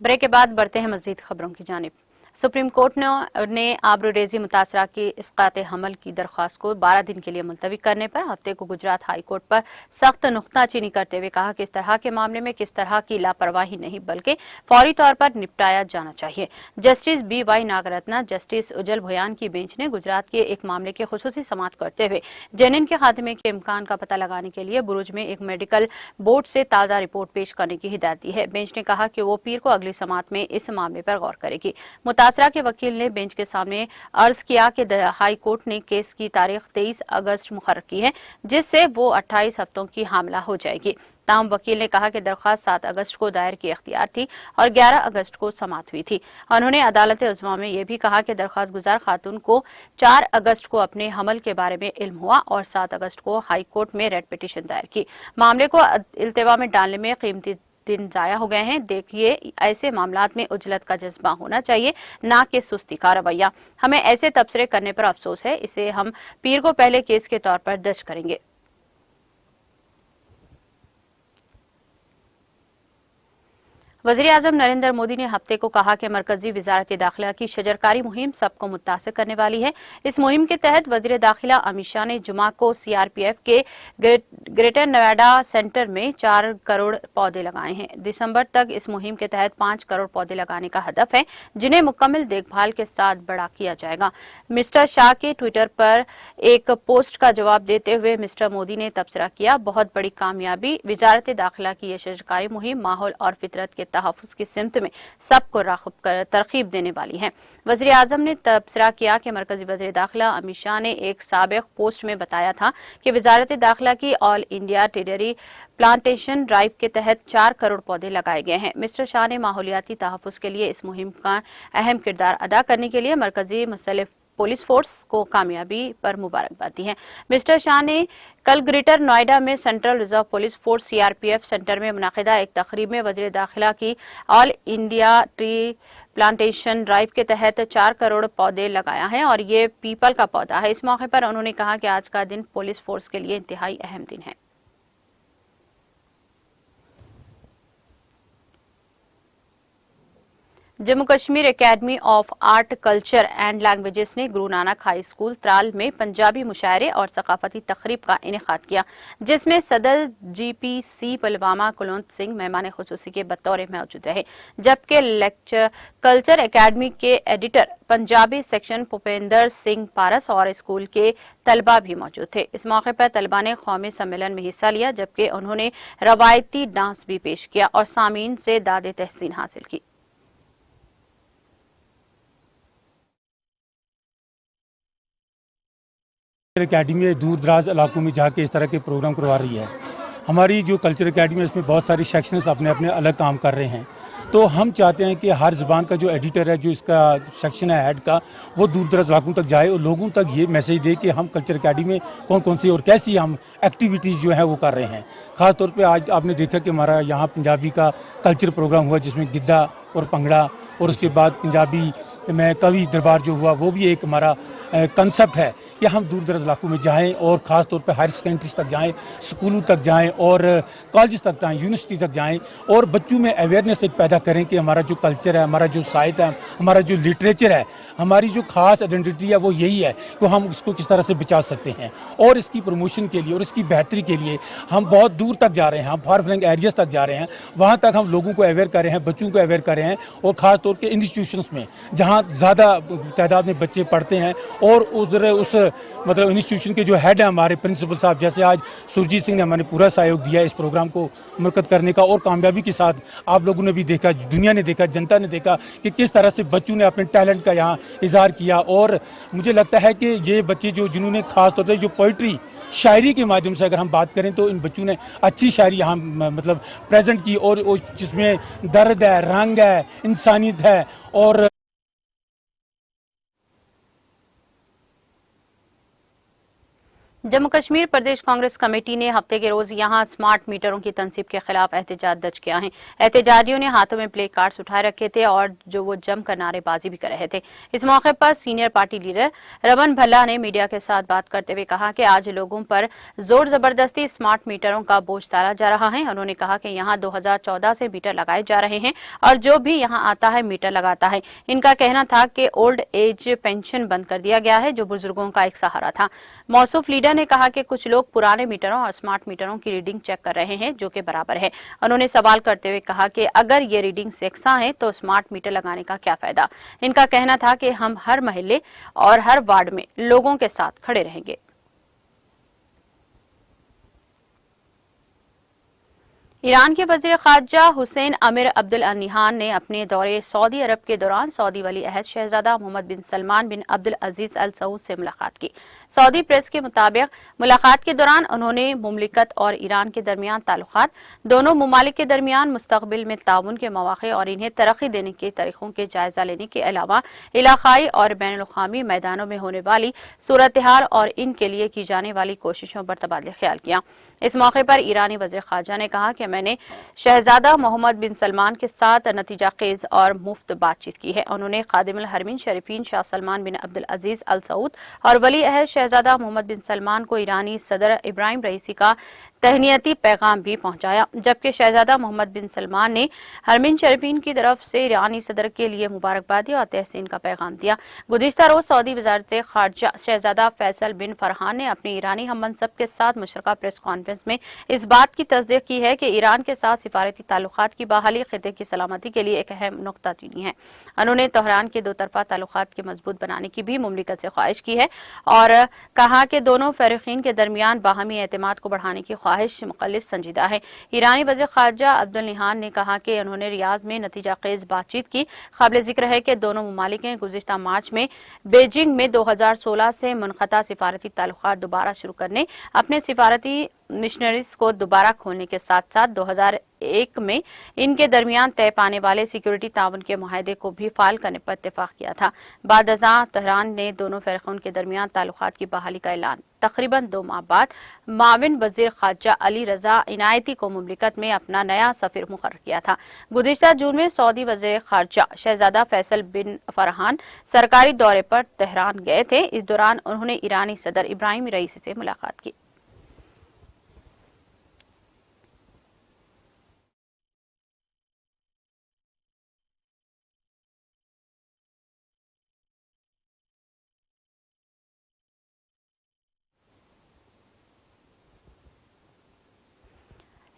Break के बाद बढ़ते हैं मजीद खबरों की जानिब। सुप्रीम कोर्ट ने आबरूरेजी मुतासरा की इसकात हमल की दरख्वास्त को 12 दिन के लिए मुलतवी करने पर हफ्ते को गुजरात हाई कोर्ट पर सख्त नुक्ताचीनी करते हुए कहा कि इस तरह के मामले में किस तरह की लापरवाही नहीं बल्कि फौरी तौर पर निपटाया जाना चाहिए। जस्टिस BY नागरत्ना, जस्टिस उजल भोयान की बेंच ने गुजरात के एक मामले की खुसूसी समाअत करते हुए जनन के खात्मे के इम्कान का पता लगाने के लिए बुरुज में एक मेडिकल बोर्ड से ताज़ा रिपोर्ट पेश करने की हिदायत दी है। बेंच ने कहा कि वो पीर को अगली समाअत में इस मामले पर गौर करेगी। मुतासरा के वकील ने बेंच के सामने अर्ज किया कि हाई कोर्ट ने केस की तारीख 23 अगस्त मुकर्रर की है, जिससे वो 28 हफ्तों की हामला हो जाएगी। ताहम वकील ने कहा कि दरख्वास्त 7 अगस्त को दायर की इख्तियार थी और 11 अगस्त को समाअत हुई थी। उन्होंने अदालत उज़्मा में यह भी कहा कि दरख्वास्त गुजार खातून को 4 अगस्त को अपने हमल के बारे में इल्म हुआ और 7 अगस्त को हाई कोर्ट में रेड पिटीशन दायर की। मामले को इल्तिवा में डालने में कीमती दिन जाया हो गए हैं। देखिए, ऐसे मामलात में उजलत का जज्बा होना चाहिए, ना कि सुस्ती का रवैया। हमें ऐसे तबसरे करने पर अफसोस है। इसे हम पीर को पहले केस के तौर पर दर्ज करेंगे। वज़ीर-ए-आज़म नरेंद्र मोदी ने हफ्ते को कहा कि मरकजी वज़ारत दाखिला की शजरकारी मुहिम सबको मुतासिर करने वाली है। इस मुहिम के तहत वज़ीर दाखिला अमित शाह ने जुमा को CRPF के ग्रेटर नोएडा सेंटर में 4 करोड़ पौधे लगाए हैं। दिसंबर तक इस मुहिम के तहत 5 करोड़ पौधे लगाने का हदफ है, जिन्हें मुकम्मल देखभाल के साथ बड़ा किया जाएगा। मिस्टर शाह के ट्विटर पर एक पोस्ट का जवाब देते हुए मिस्टर मोदी ने तबसरा किया, बहुत बड़ी कामयाबी वज़ारत दाखिला की यह शजरकारी मुहिम माहौल और फितरत के तहफ़्फ़ुज़ की सिमत में सबको राग़िब कर तरग़ीब देने वाली है। वज़ीर आज़म ने तबसरा किया कि मरकज़ी वज़ीर दाखिला अमित शाह ने एक साबिक़ पोस्ट में बताया था कि वज़ारत दाखिला की ऑल इंडिया टेडरी प्लांटेशन ड्राइव के तहत 4 करोड़ पौधे लगाए गए हैं। मिस्टर शाह ने माहौलियाती तहफ़्फ़ुज़ के लिए इस मुहिम का अहम किरदार अदा करने के लिए मरकज़ी मुख्तलिफ पुलिस फोर्स को कामयाबी पर मुबारकबाद दी है। मिस्टर शाह ने कल ग्रेटर नोएडा में central reserve police force CRPF centre में मुनाकिदा एक तकरीब में वज़ीर दाखिला की all India tree plantation drive के तहत 4 करोड़ पौधे लगाया है और ये पीपल का पौधा है। इस मौके पर उन्होंने कहा कि आज का दिन पुलिस फोर्स के लिए इंतहाई अहम दिन है। Jammu Kashmir academy of art culture and languages ने गुरु नानक हाई स्कूल त्राल में पंजाबी मुशायरे और सकाफती तकरीब का इनेकाद किया, जिसमें सदर GPC पुलवामा कुलवंत सिंह मेहमान खुसूसी के बतौर मौजूद रहे, जबकि कल्चर एकेडमी के एडिटर पंजाबी सेक्शन भूपेंद्र सिंह पारस और स्कूल के तलबा भी मौजूद थे। इस मौके पर तलबा ने कौमी सम्मेलन में हिस्सा लिया, जबकि उन्होंने रवायती डांस भी पेश किया और सामीन से दादे तहसीन हासिल की। एकेडमी दूर दराज इलाकों में जाके इस तरह के प्रोग्राम करवा रही है। हमारी जो कल्चर एकेडमी है इसमें बहुत सारी सेक्शंस अपने अपने अलग काम कर रहे हैं, तो हम चाहते हैं कि हर ज़बान का जो एडिटर है, जो इसका सेक्शन है हेड का, वो दूर दराज इलाकों तक जाए और लोगों तक ये मैसेज दे कि हम कल्चर एकेडमी में कौन कौन सी और कैसी हम एक्टिविटीज़ जो है वो कर रहे हैं। ख़ास तौर पे आज आपने देखा कि हमारा यहाँ पंजाबी का कल्चर प्रोग्राम हुआ, जिसमें गिद्दा और भंगड़ा, और उसके बाद पंजाबी में कवि दरबार जो हुआ, वो भी एक हमारा कंसेप्ट है कि हम दूर दराज इलाकों में जाएं और ख़ास तौर पे हायर सेकेंडरीज तक जाएं, स्कूलों तक जाएं और कॉलेज तक जाएं, यूनिवर्सिटी तक जाएं और बच्चों में अवेयरनेस एक पैदा करें कि हमारा जो कल्चर है, हमारा जो साहित्य है, हमारा जो लिटरेचर है, हमारी जो खास आइडेंटिटी है वो यही है कि हम उसको किस तरह से बचा सकते हैं। और इसकी प्रमोशन के लिए और इसकी बेहतरी के लिए हम बहुत दूर तक जा रहे हैं, हम फार फ्लंग एरियाज तक जा रहे हैं, वहाँ तक हम लोगों को अवेयर कर रहे हैं, बच्चों को अवेयर कर रहे हैं और ख़ास तौर पर इंस्टीट्यूशंस में जहाँ ज़्यादा तादाद में बच्चे पढ़ते हैं और उधर उस मतलब इंस्टीट्यूशन के जो हेड हैं हमारे प्रिंसिपल साहब, जैसे आज सुरजीत सिंह ने हमारे पूरा सहयोग दिया इस प्रोग्राम को मुनक़्क़द करने का, और कामयाबी के साथ आप लोगों ने भी देखा, दुनिया ने देखा, जनता ने देखा कि किस तरह से बच्चों ने अपने टैलेंट का यहाँ इजहार किया। और मुझे लगता है कि ये बच्चे जिन्होंने खास तौर पर जो पोइट्री शायरी के माध्यम से अगर हम बात करें तो इन बच्चों ने अच्छी शायरी यहाँ मतलब प्रेजेंट की, और जिसमें दर्द है, रंग है, इंसानियत है। और जम्मू कश्मीर प्रदेश कांग्रेस कमेटी ने हफ्ते के रोज यहां स्मार्ट मीटरों की तनसीब के खिलाफ एहतजाज दर्ज किया है। एहतजाजियों ने हाथों में प्ले कार्ड्स उठाए रखे थे और जो वो जमकर नारेबाजी भी कर रहे थे। इस मौके पर senior party leader Raman Bhalla ने मीडिया के साथ बात करते हुए कहा कि आज लोगों पर जोर जबरदस्ती स्मार्ट मीटरों का बोझ डाला जा रहा है। उन्होंने कहा कि यहाँ 2014 से मीटर लगाए जा रहे हैं और जो भी यहाँ आता है मीटर लगाता है। इनका कहना था कि ओल्ड एज पेंशन बंद कर दिया गया है जो बुजुर्गों का एक सहारा था। मौसूफ लीडर ने कहा कि कुछ लोग पुराने मीटरों और स्मार्ट मीटरों की रीडिंग चेक कर रहे हैं जो कि बराबर है। उन्होंने सवाल करते हुए कहा कि अगर ये रीडिंग यकसा है तो स्मार्ट मीटर लगाने का क्या फायदा। इनका कहना था कि हम हर महल्ले और हर वार्ड में लोगों के साथ खड़े रहेंगे। ईरान के वजीर खारजा हुसैन अमीर अब्दुल निहान ने अपने दौरे सऊदी अरब के दौरान सऊदी वली अहद शहजादा मोहम्मद बिन सलमान बिन अब्दुल अजीज अल सऊद से मुलाकात की। सऊदी प्रेस के मुताबिक मुलाकात के दौरान उन्होंने मुमलिकत और ईरान के दरमियान ताल्लुकात, दोनों ममालिक के दरमियान मुस्तकबिल में ताउन के मौक़े और इन्हें तरक्की देने के तरीकों के जायजा लेने के अलावा इलाकाई और बैनुल-अक़वामी मैदानों में होने वाली सूरत हाल और इनके लिए की जाने वाली कोशिशों पर तबादला ख्याल किया। इस मौके पर ईरानी वज़ीर ख़ारजा ने कहा कि मैंने शहजादा मोहम्मद बिन सलमान के साथ नतीजा खेज और मुफ्त बातचीत की है। उन्होंने खादिमुल हरमीन शरीफीन शाह सलमान बिन अब्दुल अजीज अल सऊद और वली अहद शहजादा मोहम्मद बिन सलमान को ईरानी सदर इब्राहिम रईसी का तहनीती पैगाम भी पहुंचाया, जबकि शहजादा मोहम्मद बिन सलमान ने हरमीन शरीफीन की तरफ से ईरानी सदर के लिए मुबारकबादी और तहसीन का पैगाम दिया। गुज़िश्ता रोज सऊदी वज़ारत ख़ारजा शहजादा फैसल बिन फरहान ने अपने ईरानी हममनसब के साथ मुशतरका प्रेस कॉन्फ्रेंस में इस बात की तस्दीक की है कि ईरान के साथ सिफारती ताल्लुकात की बहाली खित्ते की सलामती के लिए एक अहम नुक्ता चीनी है। उन्होंने तेहरान के दो तरफा ताल्लुकात के मजबूत बनाने की भी मुमलिकत से ख्वाहिश की है और कहा कि दोनों फ़रीक़ीन के दरमियान बाहमी एतमाद को बढ़ाने की ख्वाहिश मुक़ल्लिस संजीदा है। ईरानी वज़ीर ख़ारजा अब्दुल निहान ने कहा कि उन्होंने रियाज में नतीजा खेज बातचीत की। काबिल ज़िक्र है कि दोनों ममालिक ने गुज़िश्ता मार्च में बीजिंग में 2016 से मुनक़ता सिफारती ताल्लुकात दोबारा शुरू करने, अपने सिफारती मिशनरीज को दोबारा खोलने के साथ साथ 2001 में इनके दरमियान तय पाने वाले सिक्योरिटी ताउन के मुआहदे को भी फाल करने पर इत्तेफाक किया था। बाद अज़ां तेहरान ने दोनों फ़रीक़ों के दरमियान ताल्लुकात की बहाली का ऐलान तकरीबन 2 माह बाद माविन वज़ीर ख़ारजा अली रज़ा इनायती को मुमलिकत में अपना नया सफ़ीर मुक़र्रर किया था। गुज़िश्ता जून में सऊदी वज़ीर ख़ारजा शहजादा फैसल बिन फरहान सरकारी दौरे पर तेहरान गए थे। इस दौरान उन्होंने ईरानी सदर इब्राहिम रईसी से मुलाकात की।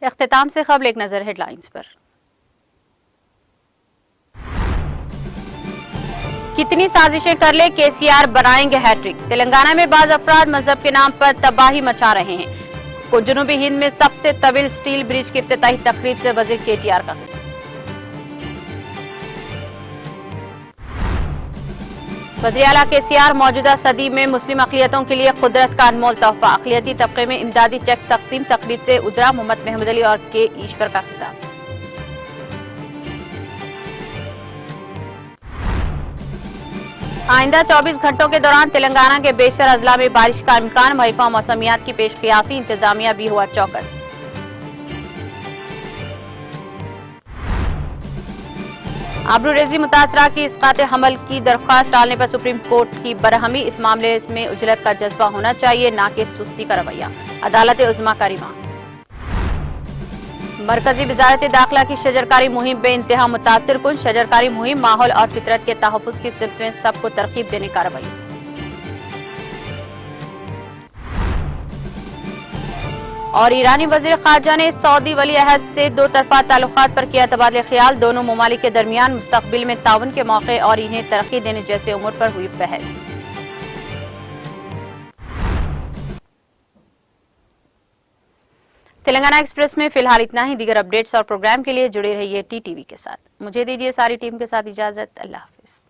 इख्तिताम से क़ब्ल एक नज़र हेडलाइंस पर। कितनी साजिशें कर ले केसीआर बनाएंगे हैट्रिक। तेलंगाना में बाज़ अफराद मजहब के नाम पर तबाही मचा रहे हैं। जनूबी हिंद में सबसे तवील स्टील ब्रिज की इफ्तिताही तकरीब से वज़ीर केटीआर का खिताब। वज़ीर आला केसीआर मौजूदा सदी में मुस्लिम अक़लियतों के लिए कुदरत का अनमोल तोहफा। अक़लियती तबके में इमदादी चेक तकसीम तकरीब से उजरा मोहम्मद महमूद अली और के ईश्वर का खिताब। आइंदा 24 घंटों के दौरान तेलंगाना के बेशतर अजला में बारिश का इम्कान। महकमा मौसमियात की पेश क़ियासी, इंतजामिया भी हुआ चौकस। आबरूरेजी मुतासरा की इसकात हमल की दरख्वास्त डालने पर सुप्रीम कोर्ट की बरहमी। इस मामले में उजलत का जज्बा होना चाहिए, न कि सुस्ती का रवैया। अदालत उज़्मा का रिमांड। मरकजी वज़ारत दाखिला की शजरकारी मुहिम बेइंतहा मुतासिर कुन। शजरकारी मुहिम माहौल और फितरत के तहफ़्फ़ुज़ की सिलसिले में सबको तरकीब देने का रवैया। और ईरानी वज़ीर ख़ारजा ने सऊदी वली अहद से दो तरफा ताल्लुकात पर किया तबादला ख्याल। दोनों ममालिक के दरमियान मुस्तक़बिल में ताउन के मौक़े और इन्हें तरक्की देने जैसे उमूर पर हुई बहस। तेलंगाना एक्सप्रेस में फिलहाल इतना ही। दीगर अपडेट्स और प्रोग्राम के लिए जुड़े रहिए टीटीवी के साथ। मुझे दीजिए सारी टीम के साथ इजाज़त। अल्लाह हाफ़िज़।